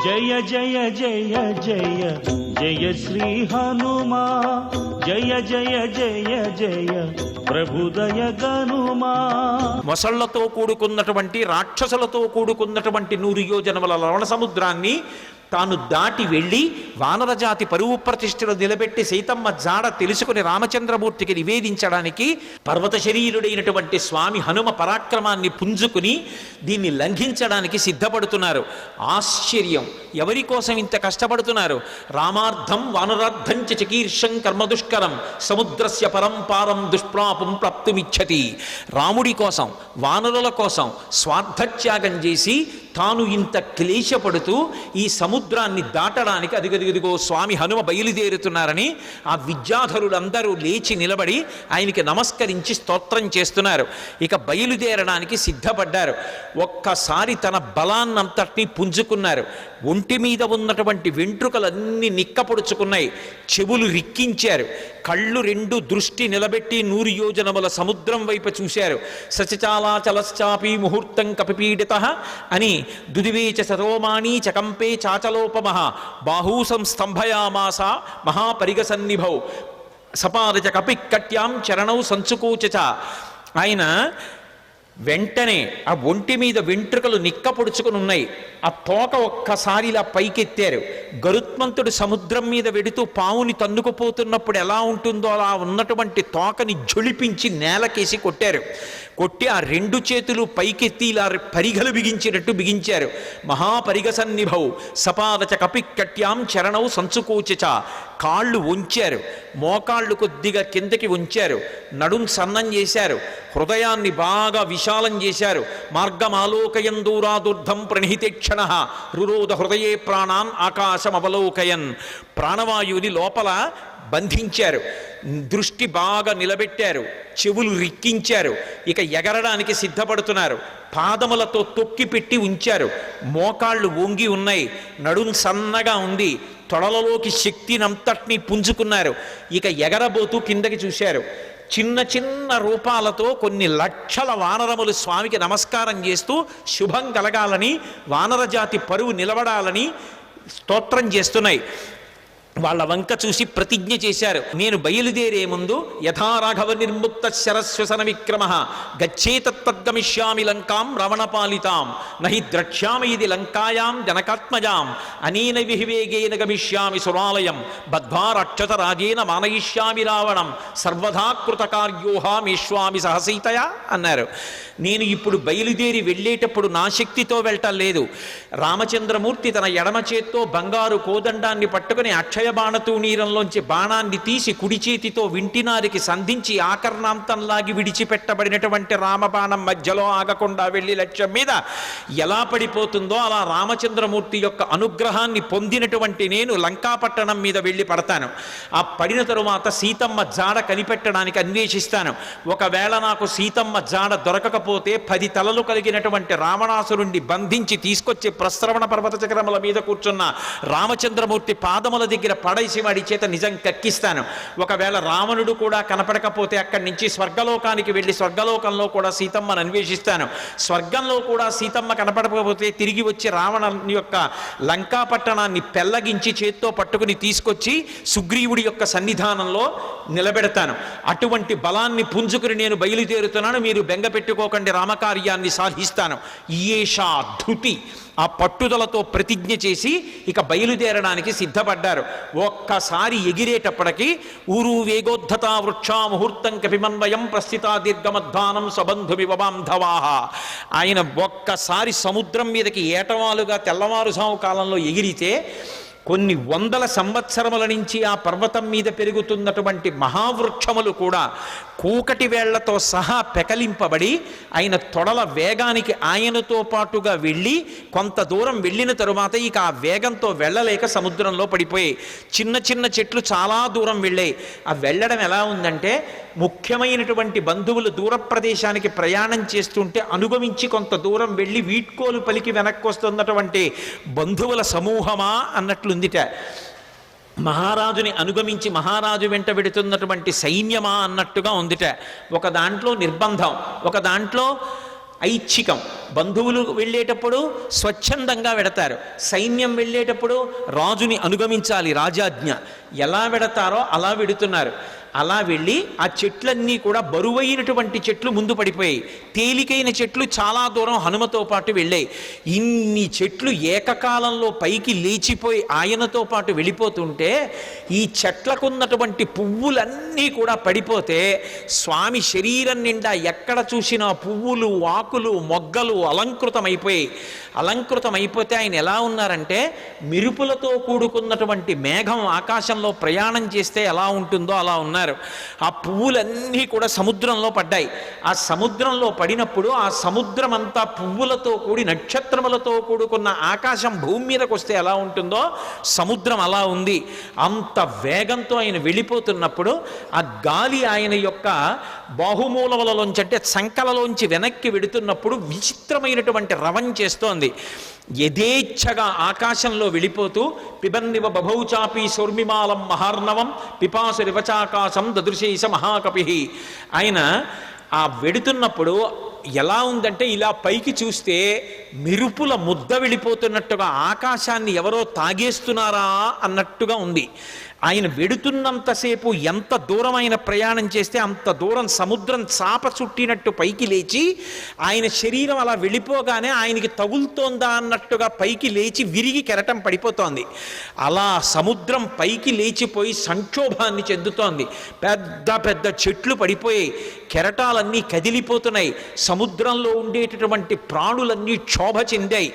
జయ జయ జయ జయ జయ శ్రీ హనుమా, జయ జయ జయ జయ ప్రభుదయ గనుమా. మొసళ్లతో కూడుకున్నటువంటి రాక్షసులతో కూడుకున్నటువంటి 100 యోజనముల లవణ సముద్రాన్ని తాను దాటి వెళ్ళి వానరజాతి పరువు ప్రతిష్టలు నిలబెట్టి సీతమ్మ జాడ తెలుసుకుని రామచంద్రమూర్తికి నివేదించడానికి పర్వత శరీరుడైనటువంటి స్వామి హనుమ పరాక్రమాన్ని పుంజుకుని దీన్ని లంఘించడానికి సిద్ధపడుతున్నారు. ఆశ్చర్యం! ఎవరి కోసం ఇంత కష్టపడుతున్నారు? రామార్థం వానరార్థం చ చికీర్షం కర్మదుష్కరం సముద్రస్య పరంపారం దుష్ప్రాపం ప్రాప్తుమిచ్చతి. రాముడి కోసం, వానరుల కోసం స్వార్థత్యాగం చేసి తాను ఇంత క్లేశపడుతూ ఈ సముద్రాన్ని దాటడానికి అదిగదిగదిగో స్వామి హనుమ బయలుదేరుతున్నారని ఆ విద్యాధరులందరూ లేచి నిలబడి ఆయనకి నమస్కరించి స్తోత్రం చేస్తున్నారు. ఇక బయలుదేరడానికి సిద్ధపడ్డారు. ఒక్కసారి తన బలాన్నంతటినీ పుంజుకున్నారు. ఒంటి మీద ఉన్నటువంటి వెంట్రుకలన్నీ నిక్కపొడుచుకున్నాయి. చెవులు రిక్కించారు. కళ్ళు 2 దృష్టి నిలబెట్టి 100 యోజనముల సముద్రం వైపు చూశారు. సచచాలాచలశ్చాపి ముహూర్తం కపిపీడితః అని దుదివేచ సరోమాణి చకంపే చాచలోపమః బాహూసం స్తంభయామాస మహాపరిగసన్నిభౌ సపారచ కపికట్యాం చరణౌ సంచుకోచ. ఆయన వెంటనే ఆ ఒంటి మీద వెంట్రుకలు నిక్కపొడుచుకుని ఉన్నాయి. ఆ తోక ఒక్కసారి ఇలా పైకెత్తారు. గరుత్మంతుడు సముద్రం మీద వెడుతూ పావుని తన్నుకుపోతున్నప్పుడు ఎలా ఉంటుందో అలా ఉన్నటువంటి తోకని జొలిపించి నేలకేసి కొట్టారు. కొట్టి ఆ 2 చేతులు పైకెత్తి ఇలా పరిగలు బిగించినట్టు బిగించారు. మహాపరిగసన్నిభౌ సపాదచ కపికట్యాం చరణౌ సంచుకోచ. కాళ్ళు వంచారు. మోకాళ్ళు కొద్దిగా కిందకి ఉంచారు. నడుం సన్నం చేశారు. హృదయాన్ని బాగా విశాలం చేశారు. మార్గమాలోకయం దూరాదుర్ధం ప్రణిహితేక్షణ రురోధ హృదయే ప్రాణాన్ ఆకాశమవలోకయన్. ప్రాణవాయువుని లోపల బంధించారు. దృష్టి బాగా నిలబెట్టారు. చెవులు రిక్కించారు. ఇక ఎగరడానికి సిద్ధపడుతున్నారు. పాదములతో తొక్కి పెట్టి ఉంచారు. మోకాళ్ళు వంగి ఉన్నాయి. నడుం సన్నగా ఉంది. తొడలలోకి శక్తినంతటినీ పుంజుకున్నారు. ఇక ఎగరబోతూ కిందకి చూశారు. చిన్న చిన్న రూపాలతో కొన్ని లక్షల వానరములు స్వామికి నమస్కారం చేస్తూ శుభం కలగాలని, వానరజాతి పరువు నిలబడాలని స్తోత్రం చేస్తున్నాయి. వాళ్ళ వంక చూసి ప్రతిజ్ఞ చేశారు. నేను బయలుదేరే ముందు యథారాఘవ నిర్ముక్త శరశ్వసన విక్రమ గచ్చేతద్గమిష్యామి లంకాం రవణపాలితాం నహి ద్రక్ష్యామి ఇది లంకాయాం జనకాత్మజాం అనేన విహివేగేన గమిష్యామి సురాలయం బద్ధ్వా రక్షత రాజేన మానయిష్యామి రావణం సర్వదా కృతకార్యోహామేష్వామి సహసీతయా అన్నారు. నేను ఇప్పుడు బయలుదేరి వెళ్ళేటప్పుడు నా శక్తితో వెళ్ళటం లేదు. రామచంద్రమూర్తి తన ఎడమ చేత్తో బంగారు కోదండాన్ని పట్టుకుని అక్షయ బాణతూణీరంలోంచి బాణాన్ని తీసి కుడి చేతితో వింటినారికి సంధించి ఆకర్ణాంతంలాగి విడిచిపెట్టబడినటువంటి రామబాణం మధ్యలో ఆగకుండా వెళ్ళి లక్ష్యం మీద ఎలా పడిపోతుందో అలా రామచంద్రమూర్తి యొక్క అనుగ్రహాన్ని పొందినటువంటి నేను లంకాపట్టణం మీద వెళ్ళి పడతాను. ఆ పడిన తరువాత సీతమ్మ జాడ కనిపెట్టడానికి అన్వేషిస్తాను. ఒకవేళ నాకు సీతమ్మ జాడ దొరకకపోతే 10 తలలు కలిగినటువంటి రావణాసురుణ్ణి బంధించి తీసుకొచ్చి ప్రస్రవణ పర్వత చక్రముల మీద కూర్చున్న రామచంద్రమూర్తి పాదముల దగ్గర పడేసి వాడి చేత నిజం కక్కిస్తాను. ఒకవేళ రావణుడు కూడా కనపడకపోతే అక్కడి నుంచి స్వర్గలోకానికి వెళ్ళి స్వర్గలోకంలో కూడా సీతమ్మను అన్వేషిస్తాను. స్వర్గంలో కూడా సీతమ్మ కనపడకపోతే తిరిగి వచ్చి రావణ యొక్క లంకాపట్టణాన్ని పెల్లగించి చేత్తో పట్టుకుని తీసుకొచ్చి సుగ్రీవుడి యొక్క సన్నిధానంలో నిలబెడతాను. అటువంటి బలాన్ని పుంజుకుని నేను బయలుదేరుతున్నాను. మీరు బెంగ పెట్టుకోకండి, రామకార్యాన్ని సాధిస్తాను. ఈయేషా ధృతి. ఆ పట్టుదలతో ప్రతిజ్ఞ చేసి ఇక బయలుదేరడానికి సిద్ధపడ్డారు. ఒక్కసారి ఎగిరేటప్పటికి ఊరు వేగోద్ధత వృక్షా ముహూర్తం కపిమన్వయం ప్రస్థితా దీర్ఘమధ్వానం సబంధుమివ బాంధవాహ. ఆయన ఒక్కసారి సముద్రం మీదకి ఏటవాలుగా తెల్లవారుజాము కాలంలో ఎగిరితే కొన్ని వందల సంవత్సరముల నుంచి ఆ పర్వతం మీద పెరుగుతున్నటువంటి మహావృక్షములు కూడా కూకటి వేళ్లతో సహా పెకలింపబడి ఆయన తొడల వేగానికి ఆయనతో పాటుగా వెళ్ళి కొంత దూరం వెళ్ళిన తరువాత ఇక ఆ వేగంతో వెళ్ళలేక సముద్రంలో పడిపోయాయి. చిన్న చిన్న చెట్లు చాలా దూరం వెళ్ళాయి. ఆ వెళ్ళడం ఎలా ఉందంటే ముఖ్యమైనటువంటి బంధువులు దూర ప్రదేశానికి ప్రయాణం చేస్తుంటే అనుగమించి కొంత దూరం వెళ్ళి వీడ్కోలు పలికి వెనక్కి వస్తున్నటువంటి బంధువుల సమూహమా అన్నట్లుందిట. మహారాజుని అనుగమించి మహారాజు వెంట వెడుతున్నటువంటి సైన్యమా అన్నట్టుగా ఉందిట. ఒక దాంట్లో నిర్బంధం, ఒక దాంట్లో ఐచ్ఛికం. బంధువులు వెళ్ళేటప్పుడు స్వచ్ఛందంగా వెడతారు, సైన్యం వెళ్ళేటప్పుడు రాజుని అనుగమించాలి, రాజాజ్ఞ. ఎలా వెడతారో అలా వెడుతున్నారు. అలా వెళ్ళి ఆ చెట్లన్నీ కూడా బరువైనటువంటి చెట్లు ముందు పడిపోయాయి, తేలికైన చెట్లు చాలా దూరం హనుమతో పాటు వెళ్ళాయి. ఇన్ని చెట్లు ఏకకాలంలో పైకి లేచిపోయి ఆయనతో పాటు వెళ్ళిపోతుంటే ఈ చెట్లకున్నటువంటి పువ్వులన్నీ కూడా పడిపోతే స్వామి శరీరం నిండా ఎక్కడ చూసినా పువ్వులు, ఆకులు, మొగ్గలు అలంకృతమైపోయాయి. అలంకృతమైపోతే ఆయన ఎలా ఉన్నారంటే మెరుపులతో కూడుకున్నటువంటి మేఘం ఆకాశంలో ప్రయాణం చేస్తే ఎలా ఉంటుందో అలా ఉన్నారు. ఆ పువ్వులన్నీ కూడా సముద్రంలో పడ్డాయి. ఆ సముద్రంలో పడినప్పుడు ఆ సముద్రం అంతా పువ్వులతో కూడి నక్షత్రములతో కూడుకున్న ఆకాశం భూమి మీదకి వస్తే ఎలా ఉంటుందో సముద్రం అలా ఉంది. అంత వేగంతో ఆయన వెళ్ళిపోతున్నప్పుడు ఆ గాలి ఆయన యొక్క బాహుమూలములలోంచి అంటే సంకలలోంచి వెనక్కి వెడుతున్నప్పుడు విచిత్రమైనటువంటి రవం చేస్తోంది. యథేచ్ఛగా ఆకాశంలో వెళ్ళిపోతూ పిబన్నివ బభౌచాపి సౌర్మిమాలం మహార్ణవం పిపాసు రివచాకాశం దదృశేష మహాకపి. ఆయన ఆ వెడుతున్నప్పుడు ఎలా ఉందంటే ఇలా పైకి చూస్తే మెరుపుల ముద్ద వెళ్ళిపోతున్నట్టుగా ఆకాశాన్ని ఎవరో తాగేస్తున్నారా అన్నట్టుగా ఉంది. ఆయన వెడుతున్నంతసేపు ఎంత దూరం ఆయన ప్రయాణం చేస్తే అంత దూరం సముద్రం చాప చుట్టినట్టు పైకి లేచి ఆయన శరీరం అలా వెళ్ళిపోగానే ఆయనకి తగులుతోందా అన్నట్టుగా పైకి లేచి విరిగి కెరటం పడిపోతోంది. అలా సముద్రం పైకి లేచిపోయి సంక్షోభాన్ని చెందుతోంది. పెద్ద పెద్ద చెట్లు పడిపోయి కెరటాలన్నీ కదిలిపోతున్నాయి. సముద్రంలో ఉండేటటువంటి ప్రాణులన్నీ క్షోభ చెందాయి.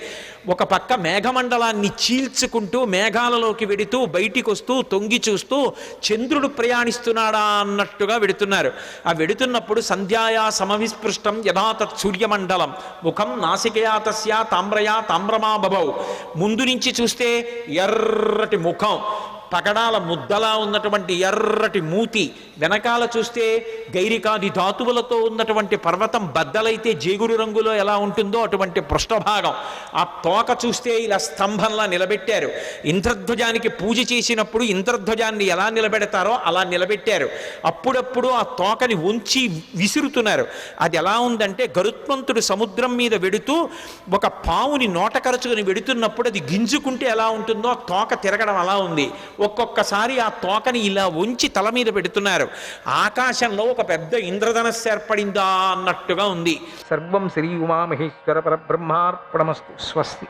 ఒక పక్క మేఘమండలాన్ని చీల్చుకుంటూ మేఘాలలోకి వెడుతూ బయటికి వస్తూ తొంగి చూస్తూ చంద్రుడు ప్రయాణిస్తున్నాడా అన్నట్టుగా వెడుతున్నారు. ఆ వెడుతున్నప్పుడు సంధ్యాయా సమవిస్పృష్టం యథా తత్ సూర్యమండలం ముఖం నాసికయా తస్యా తామ్రయా తామ్రమా బభౌ. ముందు నుంచి చూస్తే ఎర్రటి ముఖం, పగడాల ముద్దలా ఉన్నటువంటి ఎర్రటి మూతి, వెనకాల చూస్తే గైరికాది ధాతువులతో ఉన్నటువంటి పర్వతం బద్దలైతే జేగురు రంగులో ఎలా ఉంటుందో అటువంటి పృష్ఠభాగం. ఆ తోక చూస్తే ఇలా స్తంభంలా నిలబెట్టారు. ఇంద్రధ్వజానికి పూజ చేసినప్పుడు ఇంద్రధ్వజాన్ని ఎలా నిలబెడతారో అలా నిలబెట్టారు. అప్పుడప్పుడు ఆ తోకని ఉంచి విసురుతున్నారు. అది ఎలా ఉందంటే గరుత్మంతుడు సముద్రం మీద వెడుతూ ఒక పావుని నోటకరచుకుని వెడుతున్నప్పుడు అది గింజుకుంటే ఎలా ఉంటుందో ఆ తోక తిరగడం అలా ఉంది. ఒక్కొక్కసారి ఆ తోకని ఇలా ఉంచి తల మీద పెడుతున్నారు. ఆకాశంలో ఒక పెద్ద ఇంద్రధనస్సు ఏర్పడిందా అన్నట్టుగా ఉంది. సర్వం శ్రీ ఉమామహేశ్వర పరబ్రహ్మార్పణమస్తు. స్వస్తి.